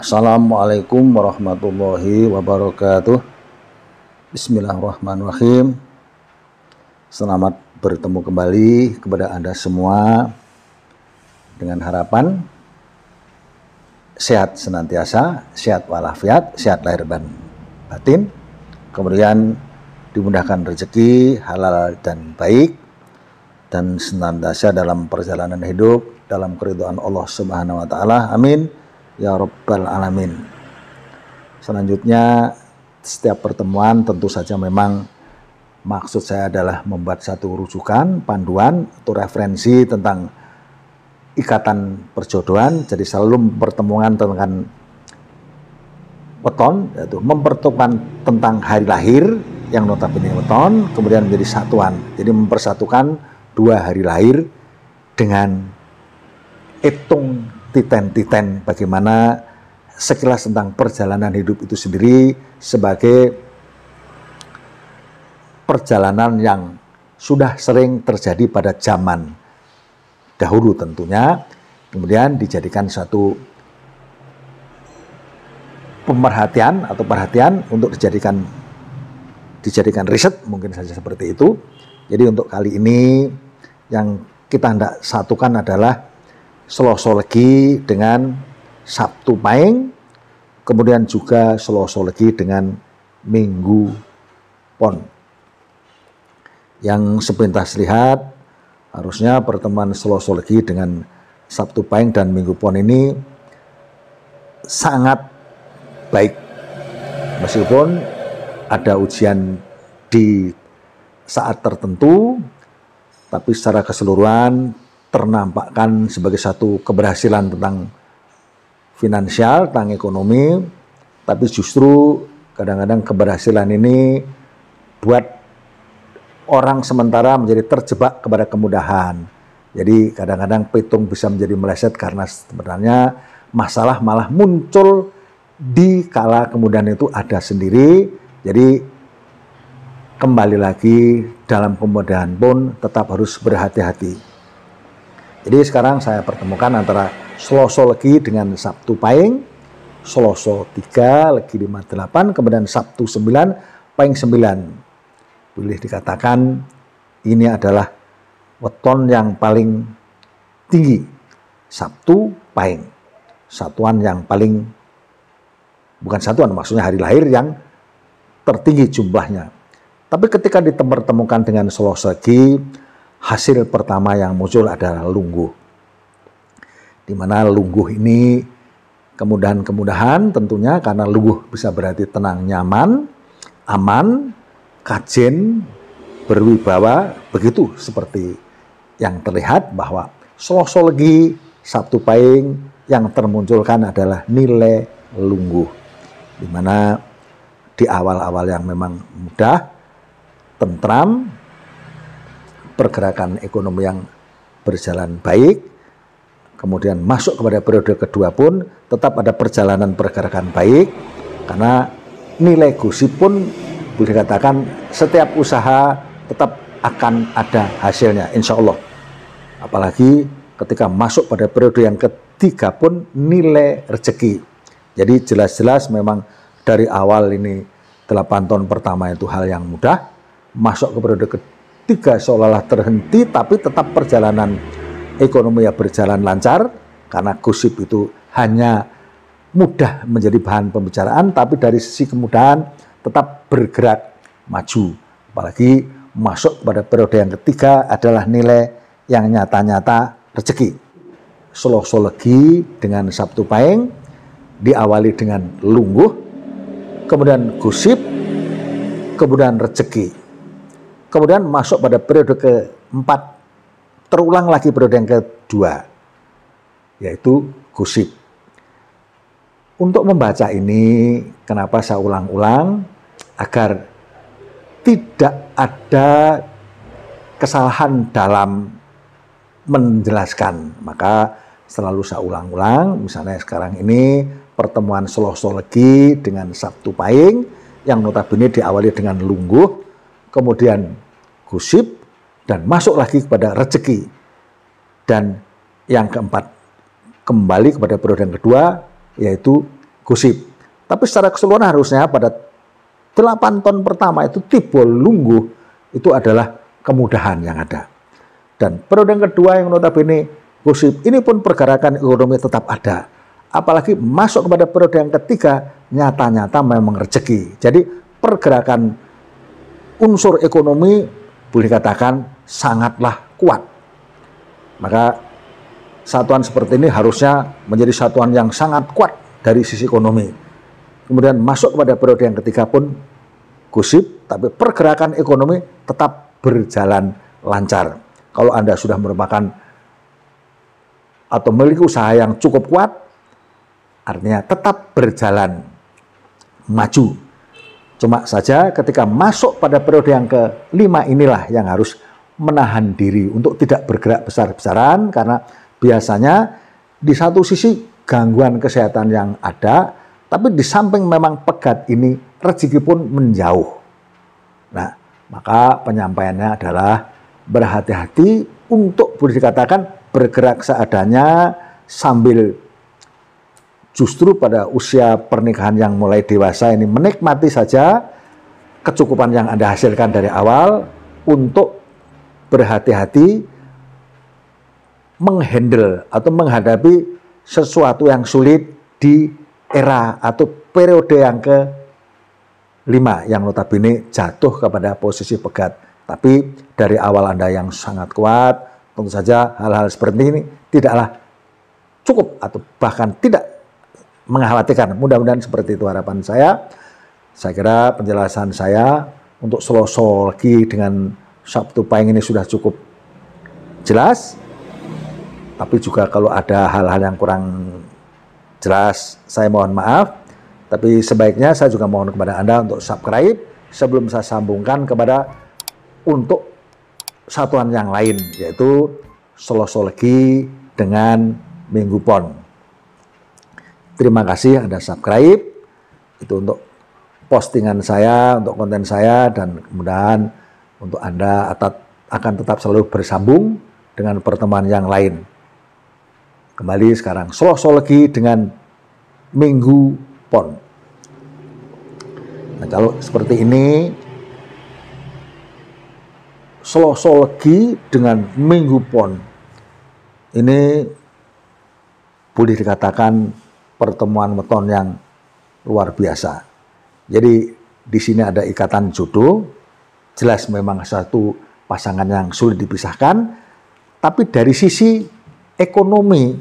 Assalamualaikum warahmatullahi wabarakatuh. Bismillahirrahmanirrahim. Selamat bertemu kembali kepada Anda semua dengan harapan sehat senantiasa, sehat walafiat, sehat lahir dan batin. Kemudian dimudahkan rezeki halal dan baik, dan senantiasa dalam perjalanan hidup dalam keridhaan Allah Subhanahu wa taala. Amin ya rabbal alamin. Selanjutnya, setiap pertemuan tentu saja memang maksud saya adalah membuat satu rujukan, panduan atau referensi tentang ikatan perjodohan. Jadi selalu pertemuan tentang weton, yaitu mempertemukan tentang hari lahir yang notabene weton, kemudian menjadi satuan. Jadi mempersatukan dua hari lahir dengan hitung titen-titen bagaimana sekilas tentang perjalanan hidup itu sendiri sebagai perjalanan yang sudah sering terjadi pada zaman dahulu tentunya, kemudian dijadikan satu pemerhatian atau perhatian untuk dijadikan riset, mungkin saja seperti itu. Jadi untuk kali ini yang kita hendak satukan adalah Selasa Legi dengan Sabtu Pahing, kemudian juga Selasa Legi dengan Minggu Pon. Yang sepintas lihat, harusnya pertemuan Selasa Legi dengan Sabtu Pahing dan Minggu Pon ini sangat baik. Meskipun ada ujian di saat tertentu, tapi secara keseluruhan ternampakkan sebagai satu keberhasilan tentang finansial, tentang ekonomi. Tapi justru kadang-kadang keberhasilan ini buat orang sementara menjadi terjebak kepada kemudahan. Jadi kadang-kadang pitung bisa menjadi meleset karena sebenarnya masalah malah muncul di kala kemudahan itu ada sendiri. Jadi kembali lagi dalam kemudahan pun tetap harus berhati-hati. Jadi sekarang saya pertemukan antara Selasa Legi dengan Sabtu Pahing, Selasa 3, Legi 58, kemudian Sabtu 9, Pahing 9. Boleh dikatakan ini adalah weton yang paling tinggi, Sabtu Pahing. Satuan yang paling, bukan satuan, maksudnya hari lahir yang tertinggi jumlahnya. Tapi ketika dipertemukan dengan Selasa Legi, hasil pertama yang muncul adalah lungguh. Di mana lungguh ini kemudahan-kemudahan tentunya, karena lungguh bisa berarti tenang, nyaman, aman, kajen, berwibawa, begitu seperti yang terlihat bahwa Selasa Legi, Sabtu Pahing yang termunculkan adalah nilai lungguh. Di mana di awal-awal yang memang mudah, tentram, pergerakan ekonomi yang berjalan baik, kemudian masuk kepada periode kedua pun tetap ada perjalanan pergerakan baik, karena nilai gosip pun boleh dikatakan setiap usaha tetap akan ada hasilnya, insya Allah. Apalagi ketika masuk pada periode yang ketiga pun nilai rezeki. Jadi jelas-jelas memang dari awal ini 8 tahun pertama itu hal yang mudah, masuk ke periode ketiga seolah-olah terhenti, tapi tetap perjalanan ekonomi ya berjalan lancar, karena gosip itu hanya mudah menjadi bahan pembicaraan, tapi dari sisi kemudahan tetap bergerak maju. Apalagi masuk pada periode yang ketiga adalah nilai yang nyata-nyata rezeki. Selasa Legi dengan Sabtu Pahing diawali dengan lungguh, kemudian gosip, kemudian rezeki. Kemudian masuk pada periode keempat, terulang lagi periode yang kedua, yaitu gosip. Untuk membaca ini, kenapa saya ulang-ulang? Agar tidak ada kesalahan dalam menjelaskan. Maka selalu saya ulang-ulang, misalnya sekarang ini pertemuan Selasa Legi dengan Sabtu Pahing, yang notabene diawali dengan lungguh, kemudian gosip, dan masuk lagi kepada rezeki. Dan yang keempat, kembali kepada periode yang kedua, yaitu gosip. Tapi secara keseluruhan harusnya pada 8 tahun pertama itu tiba lungguh itu adalah kemudahan yang ada. Dan periode yang kedua yang notabene gosip, ini pun pergerakan ekonomi tetap ada. Apalagi masuk kepada periode yang ketiga, nyata-nyata memang rezeki. Jadi pergerakan unsur ekonomi boleh dikatakan sangatlah kuat. Maka satuan seperti ini harusnya menjadi satuan yang sangat kuat dari sisi ekonomi. Kemudian masuk kepada periode yang ketiga pun gosip, tapi pergerakan ekonomi tetap berjalan lancar. Kalau Anda sudah merupakan atau memiliki usaha yang cukup kuat, artinya tetap berjalan maju. Cuma saja ketika masuk pada periode yang kelima inilah yang harus menahan diri untuk tidak bergerak besar-besaran, karena biasanya di satu sisi gangguan kesehatan yang ada, tapi di samping memang pegat ini rezeki pun menjauh. Nah, maka penyampaiannya adalah berhati-hati untuk boleh dikatakan bergerak seadanya, sambil justru pada usia pernikahan yang mulai dewasa ini menikmati saja kecukupan yang Anda hasilkan dari awal untuk berhati-hati menghandle atau menghadapi sesuatu yang sulit di era atau periode yang ke-5 yang notabene jatuh kepada posisi pegat. Tapi dari awal Anda yang sangat kuat, tentu saja hal-hal seperti ini tidaklah cukup atau bahkan tidak mengkhawatirkan. Mudah-mudahan seperti itu harapan saya. Saya kira penjelasan saya untuk Selosologi dengan Sabtu Pahing ini sudah cukup jelas. Tapi juga kalau ada hal-hal yang kurang jelas, saya mohon maaf. Tapi sebaiknya saya juga mohon kepada Anda untuk subscribe sebelum saya sambungkan kepada untuk satuan yang lain, yaitu Selosologi dengan Minggu Pon. Terima kasih Anda subscribe, itu untuk postingan saya, untuk konten saya, dan mudah-mudahan untuk Anda akan tetap selalu bersambung dengan pertemuan yang lain. Kembali sekarang Selosologi dengan Minggu Pon. Nah, kalau seperti ini Selosologi dengan Minggu Pon ini boleh dikatakan pertemuan weton yang luar biasa. Jadi di sini ada ikatan jodoh, jelas memang satu pasangan yang sulit dipisahkan, tapi dari sisi ekonomi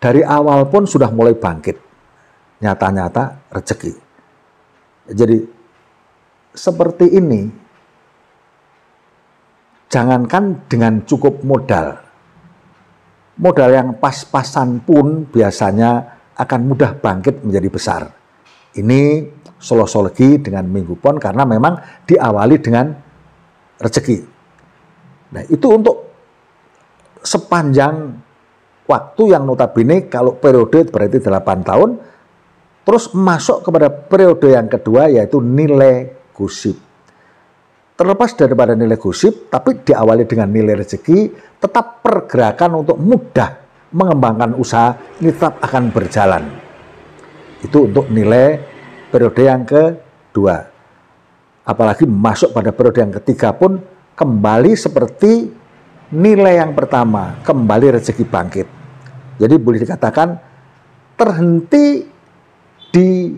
dari awal pun sudah mulai bangkit, nyata-nyata rezeki. Jadi seperti ini, jangankan dengan cukup modal yang pas-pasan pun biasanya akan mudah bangkit menjadi besar. Ini Selosologi dengan Minggu Pon karena memang diawali dengan rezeki. Nah, itu untuk sepanjang waktu yang notabene kalau periode berarti 8 tahun, terus masuk kepada periode yang kedua yaitu nilai gosip. Terlepas daripada nilai gosip, tapi diawali dengan nilai rezeki, tetap pergerakan untuk mudah mengembangkan usaha ini tetap akan berjalan. Itu untuk nilai periode yang kedua. Apalagi masuk pada periode yang ketiga pun kembali seperti nilai yang pertama, kembali rezeki bangkit. Jadi boleh dikatakan terhenti di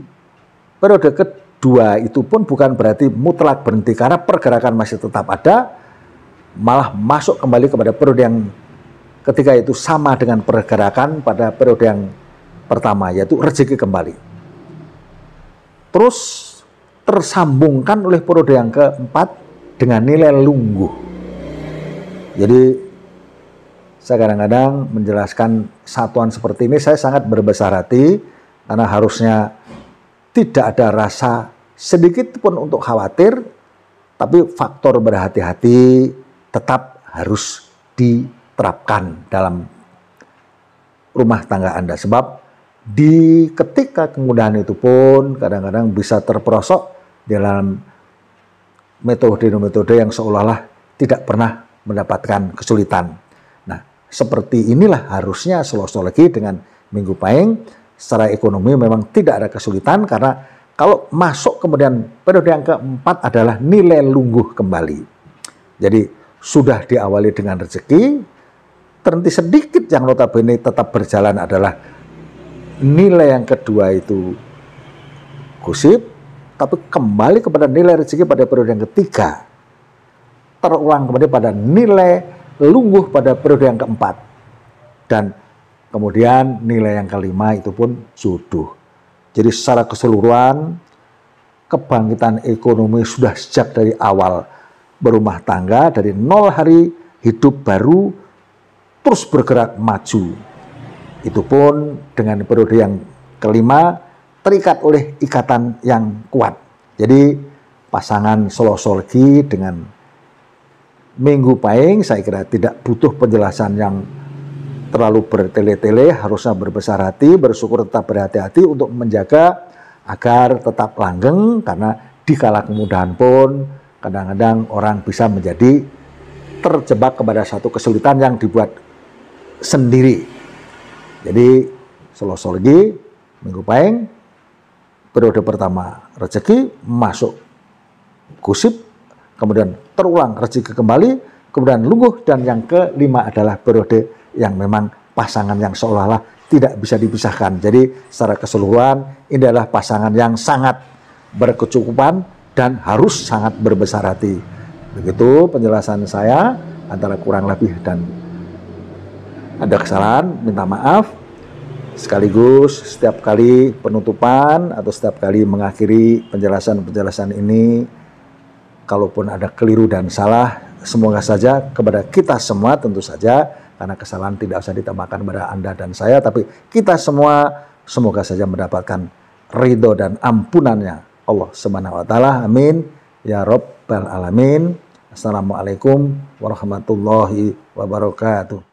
periode kedua itu pun bukan berarti mutlak berhenti, karena pergerakan masih tetap ada, malah masuk kembali kepada periode yang ketiga itu sama dengan pergerakan pada periode yang pertama, yaitu rezeki kembali. Terus tersambungkan oleh periode yang keempat dengan nilai lungguh. Jadi saya kadang-kadang menjelaskan satuan seperti ini, saya sangat berbesar hati karena harusnya tidak ada rasa sedikit pun untuk khawatir, tapi faktor berhati-hati tetap harus diterapkan dalam rumah tangga Anda. Sebab di ketika kemudahan itu pun kadang-kadang bisa terperosok dalam metode-metode yang seolah-olah tidak pernah mendapatkan kesulitan. Nah, seperti inilah harusnya Selosologi dengan Minggu Pahing secara ekonomi memang tidak ada kesulitan, karena kalau masuk kemudian periode yang keempat adalah nilai lungguh kembali. Jadi sudah diawali dengan rezeki, terhenti sedikit yang notabene tetap berjalan adalah nilai yang kedua itu gusip, tapi kembali kepada nilai rezeki pada periode yang ketiga, terulang kembali pada nilai lungguh pada periode yang keempat, dan kemudian nilai yang kelima itu pun jodoh. Jadi secara keseluruhan kebangkitan ekonomi sudah sejak dari awal berumah tangga, dari 0 hari hidup baru terus bergerak maju. Itu pun dengan periode yang kelima terikat oleh ikatan yang kuat. Jadi pasangan Solosolgi dengan Minggu Pahing saya kira tidak butuh penjelasan yang terlalu bertele-tele, harusnya berbesar hati, bersyukur, tetap berhati-hati untuk menjaga agar tetap langgeng, karena di kala kemudahan pun kadang-kadang orang bisa menjadi terjebak kepada satu kesulitan yang dibuat sendiri. Jadi Solosolgi, Minggu Pahing, periode pertama rezeki masuk gusip, kemudian terulang rezeki kembali, kemudian lungguh, dan yang kelima adalah periode yang memang pasangan yang seolah-olah tidak bisa dipisahkan. Jadi secara keseluruhan ini adalah pasangan yang sangat berkecukupan dan harus sangat berbesar hati. Begitu penjelasan saya, antara kurang lebih dan ada kesalahan minta maaf. Sekaligus setiap kali penutupan atau setiap kali mengakhiri penjelasan-penjelasan ini, kalaupun ada keliru dan salah, semoga saja kepada kita semua tentu saja, karena kesalahan tidak usah ditambahkan pada Anda dan saya, tapi kita semua semoga saja mendapatkan ridho dan ampunannya Allah Subhanahu wa taala. Amin ya rabbal alamin. Assalamualaikum warahmatullahi wabarakatuh.